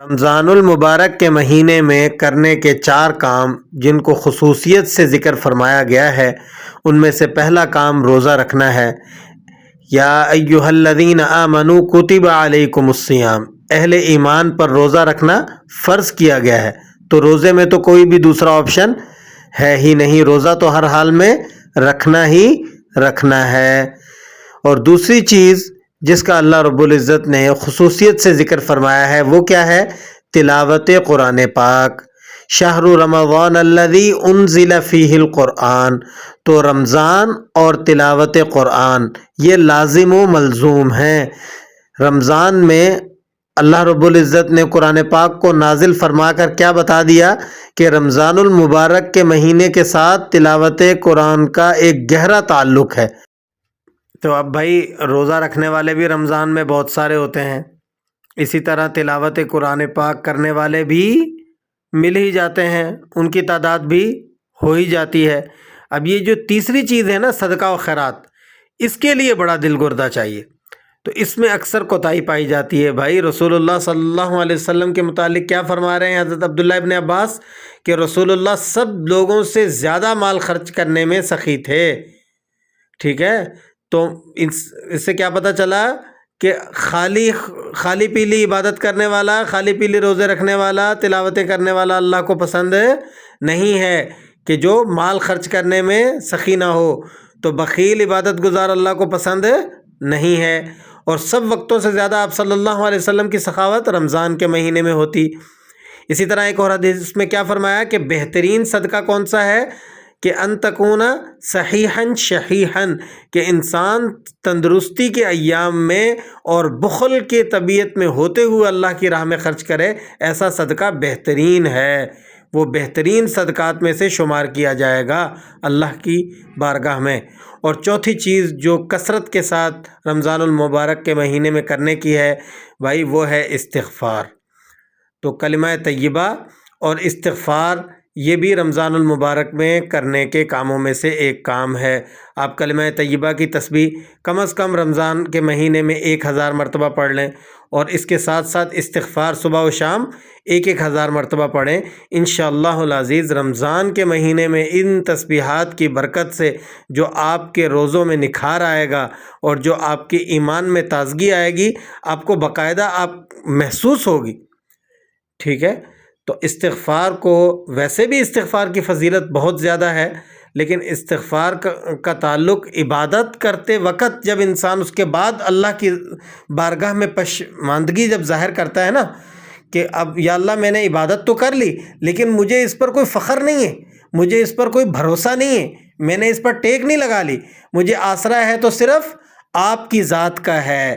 رمضان المبارک کے مہینے میں کرنے کے 4 کام جن کو خصوصیت سے ذکر فرمایا گیا ہے، ان میں سے پہلا کام روزہ رکھنا ہے۔ یا ایھا الذین آمنوا کتب علیکم الصیام، اہل ایمان پر روزہ رکھنا فرض کیا گیا ہے، تو روزے میں تو کوئی بھی دوسرا آپشن ہے ہی نہیں، روزہ تو ہر حال میں رکھنا ہی رکھنا ہے۔ اور دوسری چیز جس کا اللہ رب العزت نے خصوصیت سے ذکر فرمایا ہے وہ کیا ہے؟ تلاوت قرآن پاک۔ شہر رمضان الذی انزل فیہ القرآن، تو رمضان اور تلاوت قرآن یہ لازم و ملزوم ہیں۔ رمضان میں اللہ رب العزت نے قرآن پاک کو نازل فرما کر کیا بتا دیا کہ رمضان المبارک کے مہینے کے ساتھ تلاوت قرآن کا ایک گہرا تعلق ہے۔ تو اب بھائی روزہ رکھنے والے بھی رمضان میں بہت سارے ہوتے ہیں، اسی طرح تلاوت قرآن پاک کرنے والے بھی مل ہی جاتے ہیں، ان کی تعداد بھی ہو ہی جاتی ہے۔ اب یہ جو تیسری چیز ہے نا، صدقہ و خیرات، اس کے لیے بڑا دل گردہ چاہیے، تو اس میں اکثر کوتاہی پائی جاتی ہے۔ بھائی رسول اللہ صلی اللہ علیہ وسلم کے متعلق کیا فرما رہے ہیں حضرت عبداللہ ابن عباس کہ رسول اللہ سب لوگوں سے زیادہ مال خرچ کرنے میں سخی تھے، ٹھیک ہے؟ تو اس سے کیا پتہ چلا کہ خالی پیلی عبادت کرنے والا، خالی پیلی روزے رکھنے والا، تلاوتیں کرنے والا اللہ کو پسند نہیں ہے، کہ جو مال خرچ کرنے میں سخی نہ ہو، تو بخیل عبادت گزار اللہ کو پسند نہیں ہے۔ اور سب وقتوں سے زیادہ آپ صلی اللہ علیہ وسلم کی سخاوت رمضان کے مہینے میں ہوتی۔ اسی طرح ایک اور حدیث میں کیا فرمایا کہ بہترین صدقہ کون سا ہے؟ کہ ان تکون صحیحاً شحیحاً، کہ انسان تندرستی کے ایام میں اور بخل کے طبیعت میں ہوتے ہوئے اللہ کی راہ میں خرچ کرے، ایسا صدقہ بہترین ہے، وہ بہترین صدقات میں سے شمار کیا جائے گا اللہ کی بارگاہ میں۔ اور چوتھی چیز جو کثرت کے ساتھ رمضان المبارک کے مہینے میں کرنے کی ہے بھائی، وہ ہے استغفار۔ تو کلمہ طیبہ اور استغفار یہ بھی رمضان المبارک میں کرنے کے کاموں میں سے ایک کام ہے۔ آپ کلمہ طیبہ کی تسبیح کم از کم رمضان کے مہینے میں 1000 مرتبہ پڑھ لیں، اور اس کے ساتھ ساتھ استغفار صبح و شام 1000 مرتبہ پڑھیں۔ انشاءاللہ العزیز رمضان کے مہینے میں ان تسبیحات کی برکت سے جو آپ کے روزوں میں نکھار آئے گا اور جو آپ کے ایمان میں تازگی آئے گی، آپ کو باقاعدہ آپ محسوس ہوگی، ٹھیک ہے؟ تو استغفار کو، ویسے بھی استغفار کی فضیلت بہت زیادہ ہے، لیکن استغفار کا تعلق عبادت کرتے وقت جب انسان اس کے بعد اللہ کی بارگاہ میں پشماندگی جب ظاہر کرتا ہے نا، کہ اب یا اللہ میں نے عبادت تو کر لی لیکن مجھے اس پر کوئی فخر نہیں ہے، مجھے اس پر کوئی بھروسہ نہیں ہے، میں نے اس پر ٹیک نہیں لگا لی، مجھے آسرا ہے تو صرف آپ کی ذات کا ہے۔